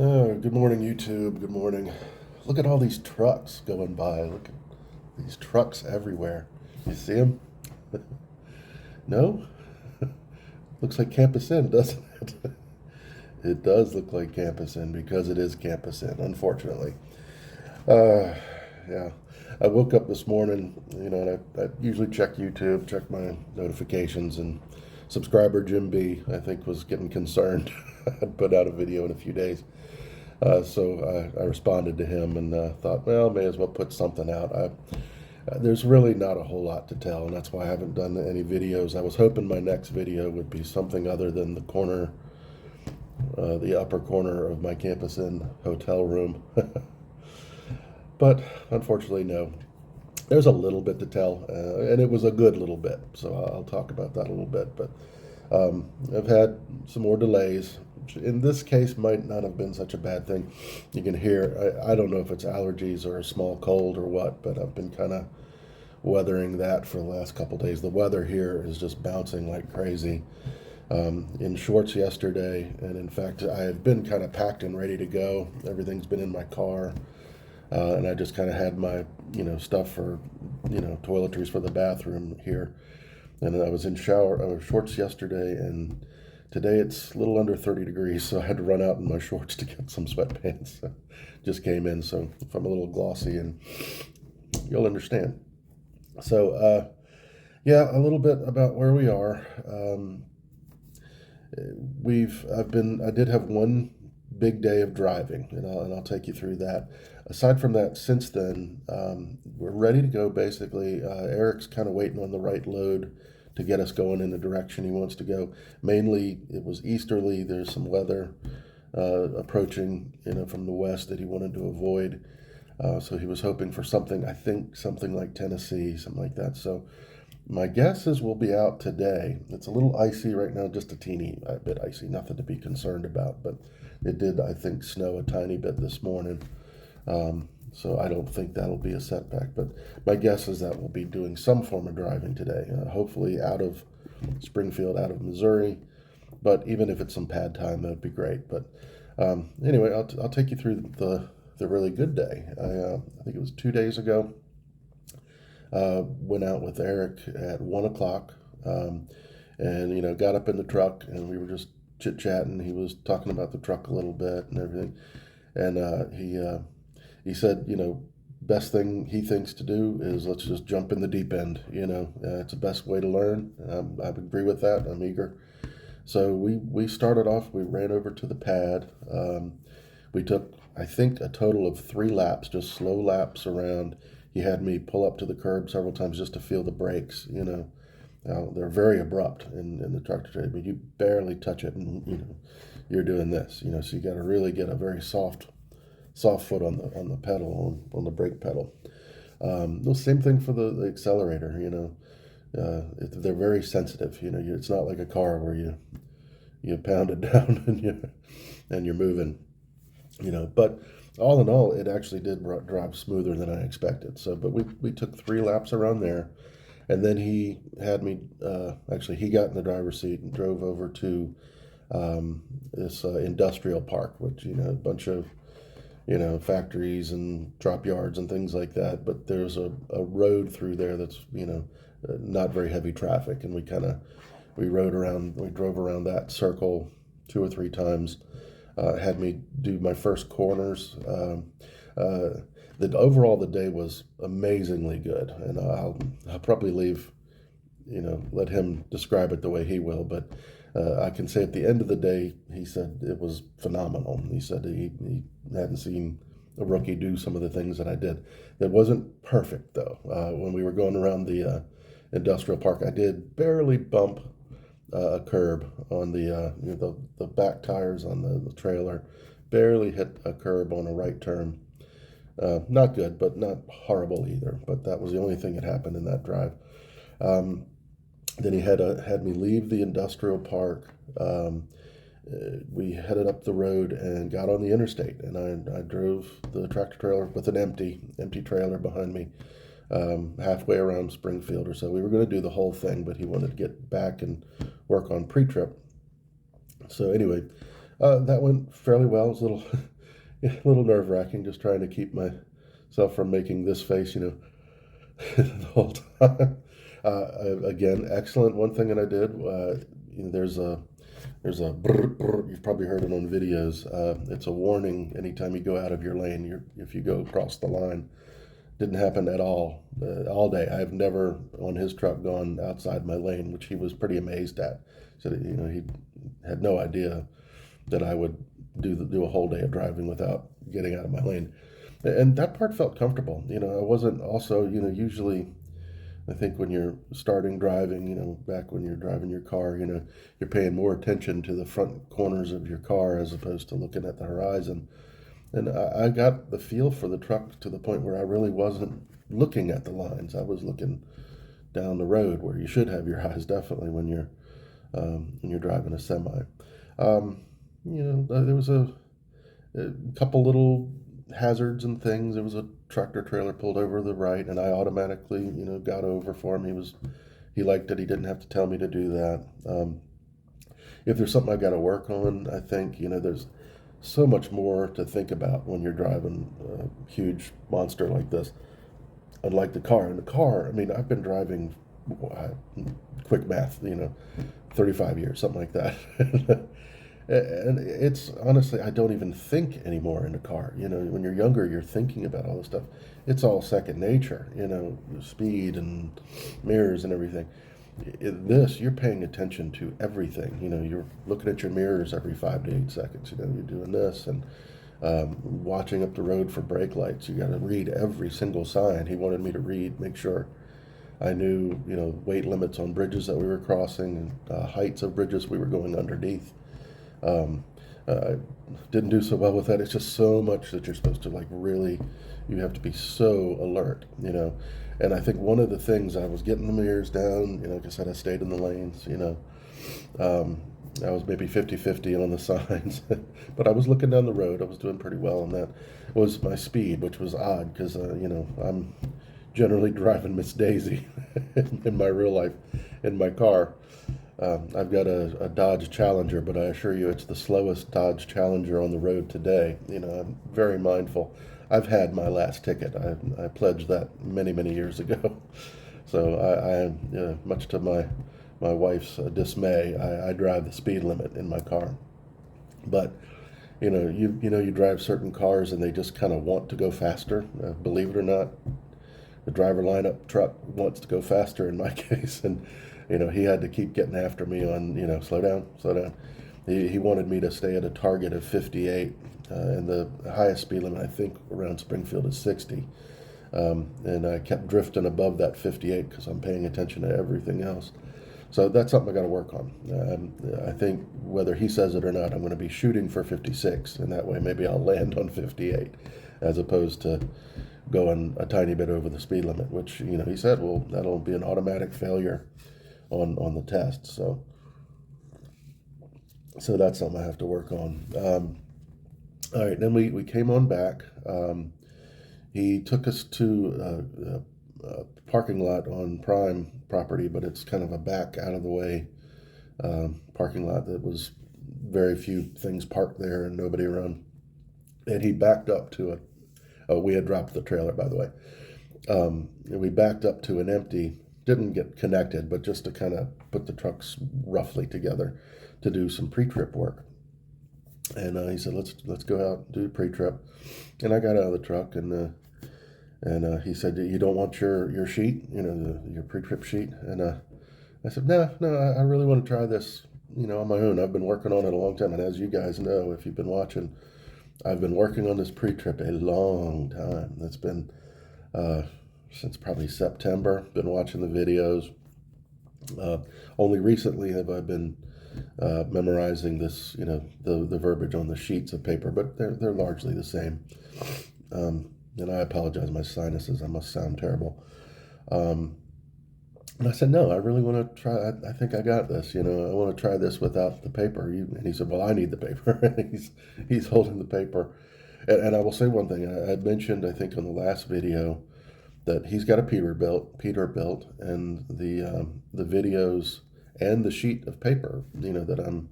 Oh, good morning, YouTube. Good morning. Look at all these trucks going by. Look at these trucks everywhere. You see them? No? Looks like Campus Inn, doesn't it? It does look like Campus Inn because it is Campus Inn, unfortunately. Uh, yeah. I woke up this morning, and I usually check YouTube, check my notifications, and subscriber Jim B, I think, was getting concerned. I'd put out a video in a few days. So I responded to him and thought, well, may as well put something out. There's really not a whole lot to tell, and that's why I haven't done any videos. I was hoping my next video would be something other than the upper corner of my Campus Inn hotel room. But unfortunately, no. There's a little bit to tell, and it was a good little bit, so I'll talk about that a little bit. But I've had some more delays, which in this case might not have been such a bad thing. You can hear, I don't know if it's allergies or a small cold or what, but I've been kind of weathering that for the last couple days. The weather here is just bouncing like crazy. In shorts yesterday, and in fact, I have been kind of packed and ready to go. Everything's been in my car. And I just kind of had my, stuff for, toiletries for the bathroom here. And I was in shorts yesterday, and today it's a little under 30 degrees, so I had to run out in my shorts to get some sweatpants. Just came in, so if I'm a little glossy, and you'll understand. So, yeah, a little bit about where we are. I did have one big day of driving, and I'll take you through that. Aside from that, since then, we're ready to go. Basically, Eric's kind of waiting on the right load to get us going in the direction he wants to go. Mainly, it was easterly. There's some weather approaching, from the west that he wanted to avoid. So he was hoping for something, I think, something like Tennessee, something like that. So my guess is we'll be out today. It's a little icy right now, just a teeny bit icy, nothing to be concerned about. But it did, I think, snow a tiny bit this morning. So I don't think that'll be a setback. But my guess is that we'll be doing some form of driving today, hopefully out of Springfield, out of Missouri. But even if it's some pad time, that'd be great. But anyway, I'll take you through the really good day. I think it was 2 days ago. Went out with Eric at 1 o'clock, and got up in the truck, and we were just chit chatting. He was talking about the truck a little bit and everything, and he said, best thing he thinks to do is let's just jump in the deep end. It's the best way to learn. I agree with that. I'm eager. So we started off. We ran over to the pad. We took, I think, a total of 3 laps, just slow laps around. He had me pull up to the curb several times just to feel the brakes. They're very abrupt in the tractor trailer, but you barely touch it, and you're doing this. So you got to really get a very soft foot on the pedal, on the brake pedal. The same thing for the accelerator. They're very sensitive. It's not like a car where you pound it down and you're moving. But all in all, it actually did drive smoother than I expected. So, but we took 3 laps around there, and then he had me. Actually, he got in the driver's seat and drove over to this industrial park, which a bunch of factories and drop yards and things like that. But there's a road through there that's not very heavy traffic, and we drove around that circle 2 or 3 times. Had me do my first corners. Overall, the day was amazingly good, and I'll probably let him describe it the way he will. But I can say at the end of the day, he said it was phenomenal. He said he hadn't seen a rookie do some of the things that I did. It wasn't perfect though. When we were going around the industrial park, I did barely bump a curb on the back tires on the trailer, barely hit a curb on a right turn. Not good, but not horrible either. But that was the only thing that happened in that drive. Then he had me leave the industrial park. We headed up the road and got on the interstate, and I drove the tractor trailer with an empty trailer behind me. Halfway around Springfield or so. We were going to do the whole thing, but he wanted to get back and work on pre-trip. So anyway, That went fairly well. It was a little, a little nerve-wracking, just trying to keep myself from making this face, the whole time. Again, excellent. One thing that I did, there's a brr, brr, you've probably heard it on videos. It's a warning anytime you go out of your lane. If you go across the line. Didn't happen at all day. I've never on his truck gone outside my lane, which he was pretty amazed at. Said he had no idea that I would do a whole day of driving without getting out of my lane, and that part felt comfortable. I wasn't also usually. I think when you're starting driving, back when you're driving your car, you're paying more attention to the front corners of your car as opposed to looking at the horizon. And I got the feel for the truck to the point where I really wasn't looking at the lines. I was looking down the road where you should have your eyes definitely when you're driving a semi. There was a couple little hazards and things. There was a tractor trailer pulled over to the right, and I automatically got over for him. He liked it. He didn't have to tell me to do that. If there's something I've got to work on, I think there's so much more to think about when you're driving a huge monster like this. Unlike the car. In the car, I mean, I've been driving, quick math, 35 years, something like that. And it's honestly, I don't even think anymore in the car. When you're younger, you're thinking about all this stuff. It's all second nature, speed and mirrors and everything. You're paying attention to everything. You're looking at your mirrors every 5 to 8 seconds. You're doing this and watching up the road for brake lights. You got to read every single sign. He wanted me to make sure I knew, weight limits on bridges that we were crossing and heights of bridges we were going underneath. I didn't do so well with that. It's just so much that you're supposed to really, you have to be so alert, And I think one of the things I was getting the mirrors down, like I said, I stayed in the lanes, I was maybe 50-50 on the signs, but I was looking down the road. I was doing pretty well on that. Was my speed, which was odd because, I'm generally driving Miss Daisy in my real life in my car. I've got a Dodge Challenger, but I assure you it's the slowest Dodge Challenger on the road today. I'm very mindful. I've had my last ticket. I pledged that many, many years ago. So I much to my wife's dismay, I drive the speed limit in my car. But you drive certain cars and they just kind of want to go faster. Believe it or not, the driver lineup truck wants to go faster in my case, and he had to keep getting after me on slow down, slow down. He wanted me to stay at a target of 58, and the highest speed limit I think around Springfield is 60. And I kept drifting above that 58 because I'm paying attention to everything else. So that's something I got to work on. I think whether he says it or not, I'm going to be shooting for 56, and that way maybe I'll land on 58, as opposed to going a tiny bit over the speed limit, which he said, well, that'll be an automatic failure on the test. So that's something I have to work on. All right, then we came on back. He took us to a parking lot on Prime property, but it's kind of a back out of the way parking lot that was very few things parked there and nobody around. And he backed up to we had dropped the trailer, by the way. And we backed up to an empty, didn't get connected, but just to kind of put the trucks roughly together to do some pre-trip work. And he said, let's go out and do pre-trip. And I got out of the truck, and he said, you don't want your sheet, your pre-trip sheet? And I said, no, I really want to try this, on my own. I've been working on it a long time. And as you guys know, if you've been watching, I've been working on this pre-trip a long time. It's been since probably September. Been watching the videos. Only recently have I been memorizing this, the verbiage on the sheets of paper, but they're largely the same. And I apologize, my sinuses, I must sound terrible. And I said, no, I really want to try. I think I got this. I want to try this without the paper. And he said, well, I need the paper. And he's holding the paper. And I will say one thing. I mentioned, I think, on the last video that he's got a Peterbilt, and the videos and the sheet of paper, that I'm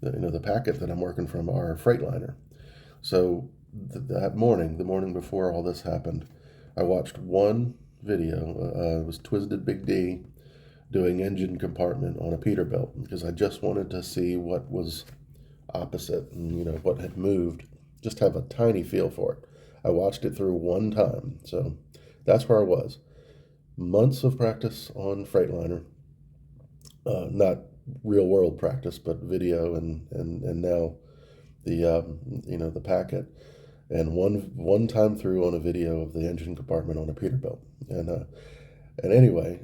the packet that I'm working from, our Freightliner. So that morning, the morning before all this happened, I watched one video. It was Twisted Big D doing engine compartment on a Peterbilt because I just wanted to see what was opposite and what had moved. Just have a tiny feel for it. I watched it through one time, so that's where I was. Months of practice on Freightliner, not real world practice, but video and now the packet, and one time through on a video of the engine compartment on a Peterbilt, and anyway,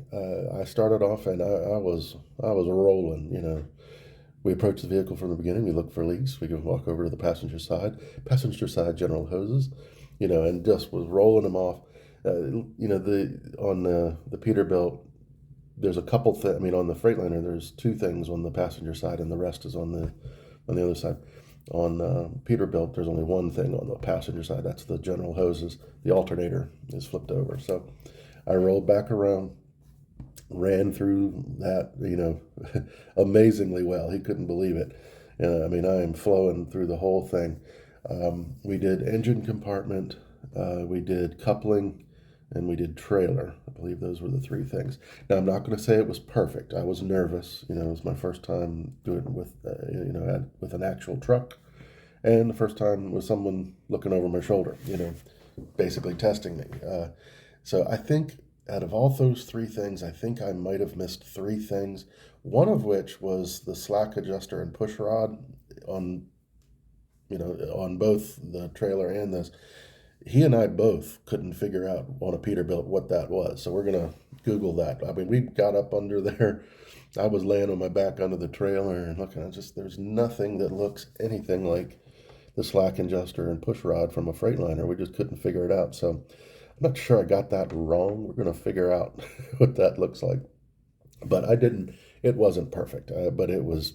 I started off and I was rolling. We approached the vehicle from the beginning. We looked for leaks. We could walk over to the passenger side general hoses, and just was rolling them off. On the Peterbilt, there's a couple things. I mean, on the Freightliner, there's two things on the passenger side, and the rest is on the other side. On Peterbilt, there's only one thing on the passenger side. That's the general hoses. The alternator is flipped over. So I rolled back around, ran through that, amazingly well. He couldn't believe it. I mean, I am flowing through the whole thing. We did engine compartment, we did coupling, and we did trailer. I believe those were the three things. Now, I'm not going to say it was perfect. I was nervous. It was my first time doing it with an actual truck, and the first time with someone looking over my shoulder, basically testing me. So I think out of all those three things, I think I might have missed three things, one of which was the slack adjuster and push rod on both the trailer and this. He and I both couldn't figure out on a Peterbilt what that was. So we're going to Google that. I mean, we got up under there. I was laying on my back under the trailer and looking at there's nothing that looks anything like the slack adjuster and push rod from a Freightliner. We just couldn't figure it out. So I'm not sure I got that wrong. We're going to figure out what that looks like. But I didn't. It wasn't perfect, but it was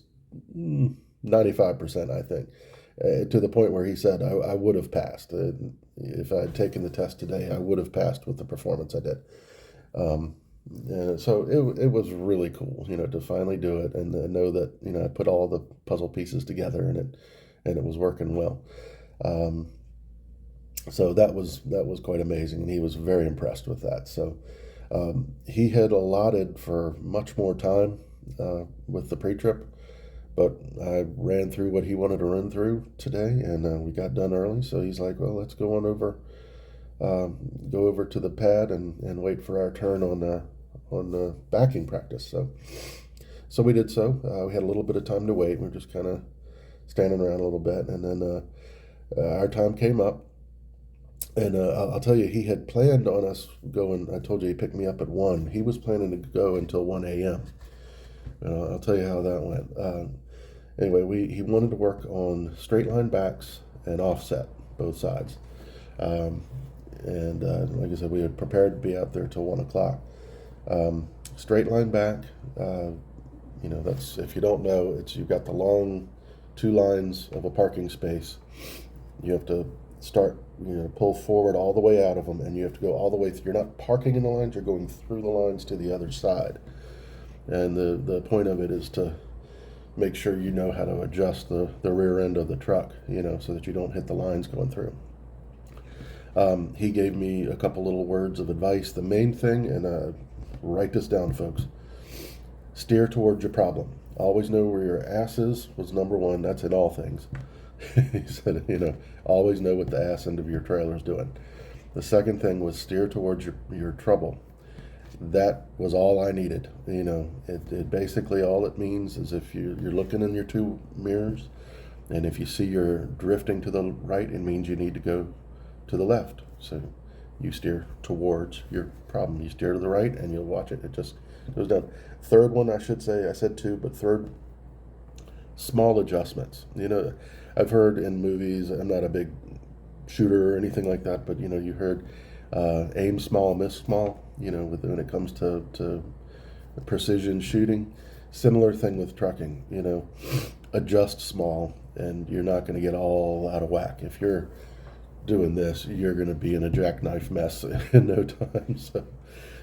95%, I think. To the point where he said I would have passed. If I had taken the test today, I would have passed with the performance I did. So it was really cool, to finally do it and know that, I put all the puzzle pieces together and it was working well. So that was quite amazing, and he was very impressed with that. So he had allotted for much more time with the pre-trip, but I ran through what he wanted to run through today, and we got done early. So he's like, well, let's go over to the pad and wait for our turn on the backing practice. So we did so. We had a little bit of time to wait. We were just kind of standing around a little bit, and then our time came up. And I'll tell you, he had planned on us going. I told you he picked me up at 1. He was planning to go until 1 a.m. I'll tell you how that went. Anyway, he wanted to work on straight line backs and offset, both sides. Like I said, we had prepared to be out there till 1 o'clock. Straight line back, that's, if you don't know, you've got the long 2 lines of a parking space. You have to start, pull forward all the way out of them, and you have to go all the way through. You're not parking in the lines, you're going through the lines to the other side. And the point of it is to make sure you know how to adjust the rear end of the truck, so that you don't hit the lines going through. He gave me a couple little words of advice. The main thing, and write this down, folks, steer towards your problem. Always know where your ass is was number one. That's in all things. He said, always know what the ass end of your trailer is doing. The second thing was steer towards your trouble. That was all I needed. It basically, all it means is if you're looking in your 2 mirrors, and if you see you're drifting to the right, it means you need to go to the left. So you steer towards your problem. You steer to the right and you'll watch it. It just goes down. Third one, I should say, I said 2, but third, small adjustments. I've heard in movies, I'm not a big shooter or anything like that, but you heard aim small, miss small, when it comes to precision shooting. Similar thing with trucking, adjust small, and you're not going to get all out of whack. If you're doing this, you're going to be in a jackknife mess in no time.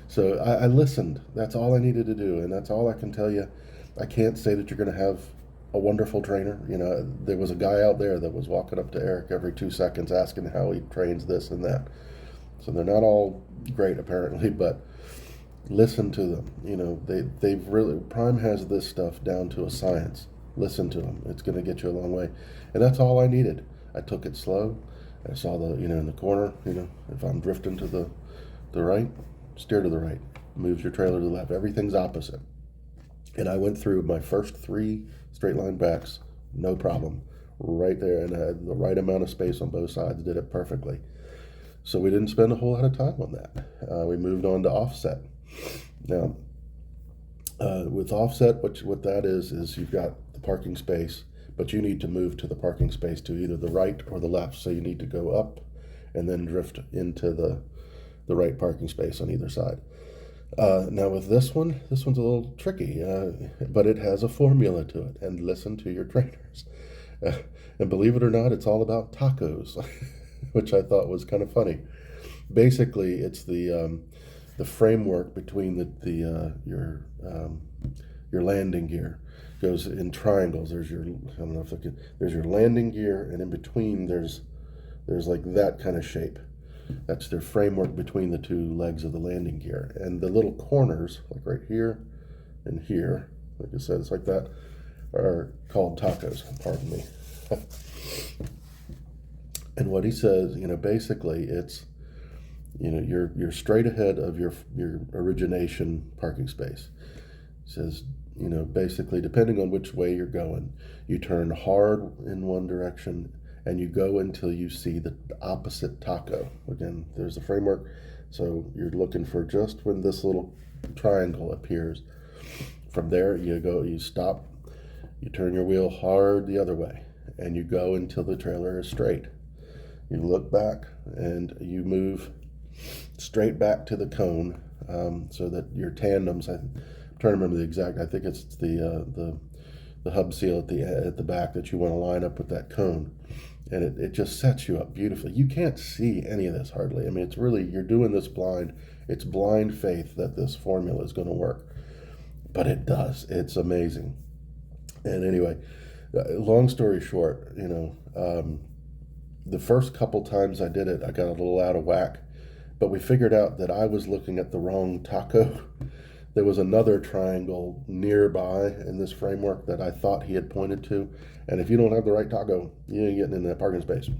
So I listened. That's all I needed to do, and that's all I can tell you. I can't say that you're going to have a wonderful trainer. You know, there was a guy out there that was walking up to Eric every 2 seconds asking how he trains this and that. So they're not all great apparently, but listen to them. You know, they've really, Prime has this stuff down to a science. Listen to them. It's going to get you a long way. And that's all I needed. I took it slow. I saw the, in the corner, if I'm drifting to the right, steer to the right. Moves your trailer to the left. Everything's opposite. And I went through my first 3 straight line backs, no problem. Right there, and I had the right amount of space on both sides, did it perfectly. So we didn't spend a whole lot of time on that. We moved on to offset. Now, with offset, what that is you've got the parking space, but you need to move to the parking space to either the right or the left. So you need to go up and then drift into the right parking space on either side. Now with this one's a little tricky, but it has a formula to it, and listen to your trainers. And believe it or not, it's all about tacos, which I thought was kind of funny. Basically, it's the framework between your landing gear goes in triangles. There's there's your landing gear, and in between there's like that kind of shape. That's their framework between the 2 legs of the landing gear. And the little corners, like right here and here, like it says, like that, are called tacos, pardon me. And what he says, basically it's, you're straight ahead of your origination parking space. He says, basically, depending on which way you're going, you turn hard in one direction and you go until you see the opposite taco. Again, there's a framework. So you're looking for just when this little triangle appears. From there, you stop, you turn your wheel hard the other way, and you go until the trailer is straight. You look back and you move straight back to the cone, so that your tandems, I'm trying to remember the exact, I think it's the hub seal at the back that you want to line up with that cone. And it just sets you up beautifully. You can't see any of this hardly. I mean, it's really, you're doing this blind. It's blind faith that this formula is going to work. But it does. It's amazing. And anyway, long story short, the first couple times I did it, I got a little out of whack. But we figured out that I was looking at the wrong taco. There was another triangle nearby in this framework that I thought he had pointed to. And if you don't have the right taco, you ain't getting in that parking space.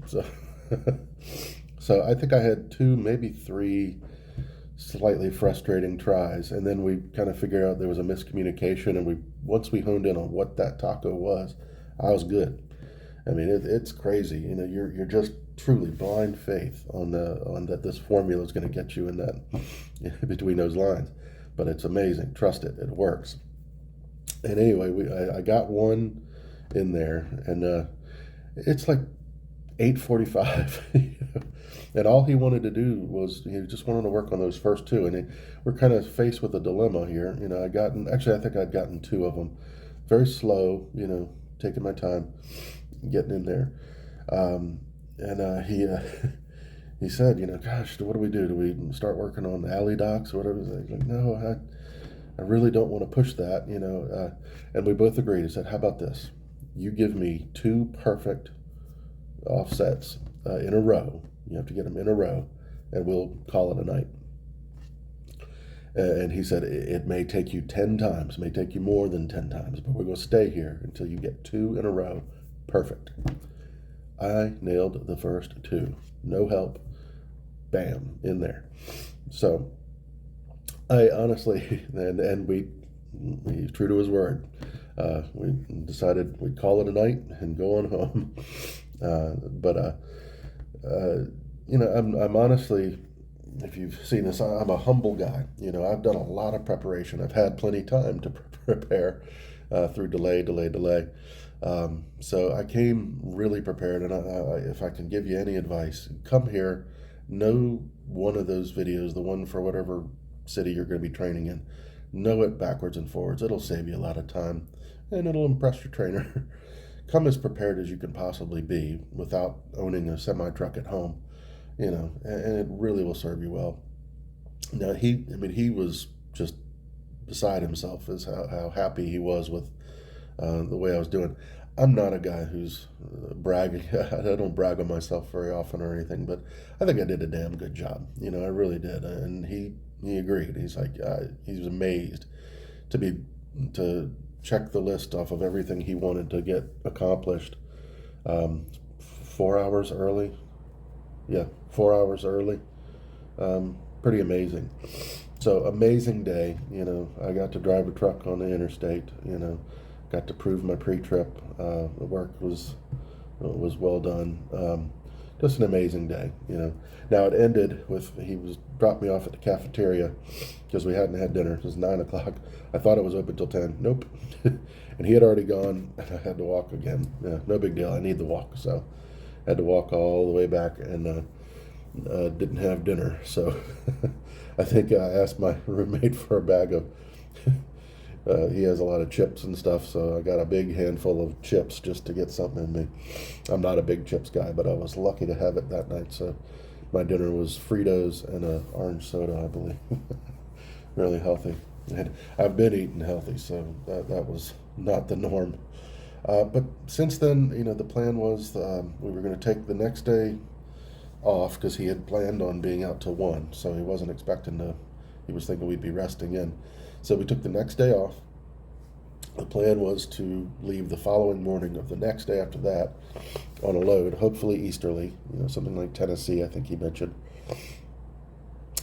So I think I had 2, maybe 3 slightly frustrating tries. And then we kind of figured out there was a miscommunication. And once we honed in on what that taco was, I was good. I mean, it's crazy. You're just truly blind faith on that this formula is going to get you in that between those lines. But it's amazing. Trust it. It works. And anyway, I got one in there, and it's like 8:45, and all he wanted to do was he just wanted to work on those first 2. And we're kind of faced with a dilemma here. I think I'd gotten 2 of them, very slow. Taking my time, getting in there, and he said, gosh, what do we do? Do we start working on alley docks or whatever? He's like, no, I really don't want to push that, and we both agreed. He said, how about this? You give me 2 perfect offsets in a row. You have to get them in a row, and we'll call it a night. And he said, it may take you 10 times, may take you more than 10 times, but we're going to stay here until you get 2 in a row. Perfect. I nailed the first 2. No help. Bam, in there. So I honestly, and he's true to his word. We decided we'd call it a night and go on home. I'm honestly, if you've seen this, I'm a humble guy. I've done a lot of preparation. I've had plenty of time to prepare through delay. So I came really prepared, and if I can give you any advice, come here, know one of those videos, the one for whatever city you're going to be training in, know it backwards and forwards. It'll save you a lot of time, and it'll impress your trainer. Come as prepared as you can possibly be without owning a semi-truck at home, and it really will serve you well. Now, he was just beside himself as how happy he was with the way I was doing. I'm not a guy who's bragging. I don't brag on myself very often or anything, but I think I did a damn good job. I really did. And he agreed. He's like, he was amazed to check the list off of everything he wanted to get accomplished. 4 hours early. Yeah, 4 hours early. Pretty amazing. So amazing day. I got to drive a truck on the interstate. Got to prove my pre-trip. The work was well done. Just an amazing day. Now it ended with he dropped me off at the cafeteria because we hadn't had dinner. It was 9 o'clock. I thought it was open till 10. Nope. And he had already gone, and I had to walk again. Yeah, no big deal. I need the walk, so I had to walk all the way back, and didn't have dinner. So I think I asked my roommate for a bag of. He has a lot of chips and stuff, so I got a big handful of chips just to get something in me. I'm not a big chips guy, but I was lucky to have it that night. So my dinner was Fritos and an orange soda, I believe. Really healthy. And I've been eating healthy, so that was not the norm. But since then, the plan was we were going to take the next day off because he had planned on being out till 1, so he wasn't expecting to. He was thinking we'd be resting in. So we took the next day off. The plan was to leave the following morning of the next day after that on a load, hopefully easterly, something like Tennessee, I think he mentioned.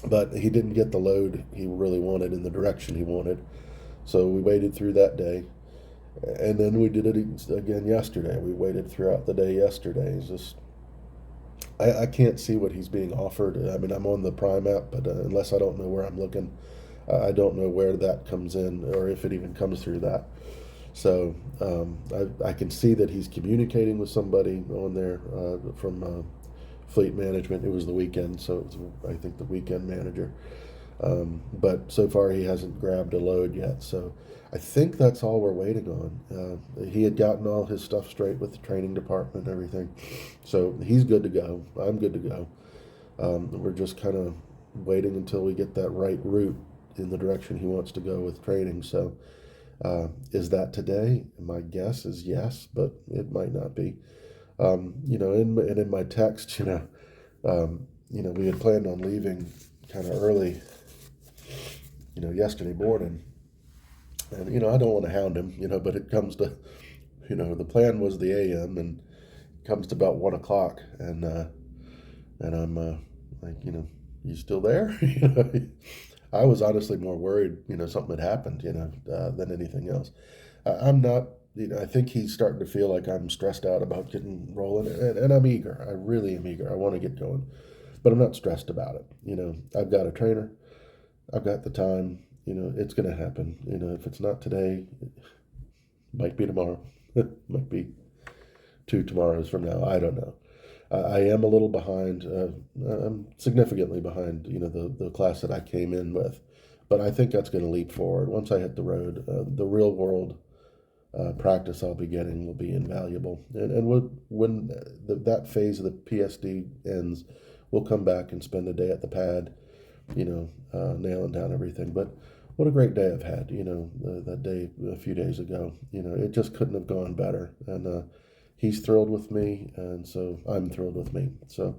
But he didn't get the load he really wanted in the direction he wanted. So we waited through that day. And then we did it again yesterday. We waited throughout the day yesterday. It's just, I can't see what he's being offered. I mean, I'm on the Prime app, but unless I don't know where I'm looking, I don't know where that comes in or if it even comes through that. So I can see that he's communicating with somebody on there from fleet management. It was the weekend, so it was, I think, the weekend manager. But so far he hasn't grabbed a load yet. So I think that's all we're waiting on. He had gotten all his stuff straight with the training department and everything. So he's good to go. I'm good to go. We're just kind of waiting until we get that right route in the direction he wants to go with training. So is that today? My guess is yes, but it might not be. In my text, we had planned on leaving kind of early, yesterday morning. And, I don't want to hound him, but it comes to, the plan was the AM and it comes to about 1 o'clock. And I'm like, you still there? I was honestly more worried, something had happened, than anything else. I'm not, I think he's starting to feel like I'm stressed out about getting rolling, and I'm eager. I really am eager. I want to get going, but I'm not stressed about it. I've got a trainer. I've got the time. It's going to happen. If it's not today, it might be tomorrow. It might be 2 tomorrows from now. I don't know. I am a little behind. I'm significantly behind, the class that I came in with. But I think that's going to leap forward. Once I hit the road, the real world practice I'll be getting will be invaluable. And when that phase of the PSD ends, we'll come back and spend a day at the pad, nailing down everything. But what a great day I've had, that day a few days ago. It just couldn't have gone better. And he's thrilled with me, and so I'm thrilled with me. So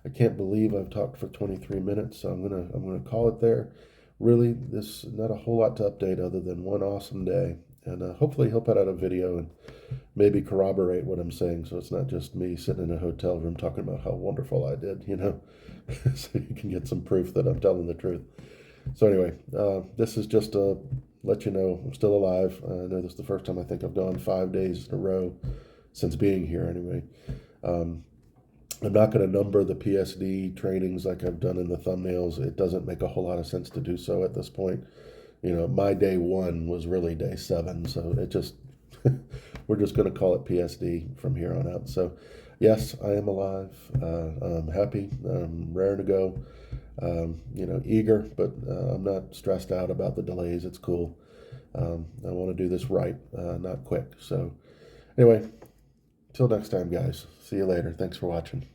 I can't believe I've talked for 23 minutes. So I'm gonna call it there. Really, this not a whole lot to update other than one awesome day, and hopefully he'll put out a video and maybe corroborate what I'm saying, so it's not just me sitting in a hotel room talking about how wonderful I did, so you can get some proof that I'm telling the truth. So anyway, this is just to let you know I'm still alive. I know this is the first time I think I've gone 5 days in a row since being here anyway. I'm not going to number the PSD trainings like I've done in the thumbnails. It doesn't make a whole lot of sense to do so at this point. My day 1 was really day 7, so it just we're just going to call it PSD from here on out. So yes, I am alive. I'm happy. I'm raring to go. Eager, but I'm not stressed out about the delays. It's cool. I want to do this right, not quick. So anyway, till next time, guys. See you later. Thanks for watching.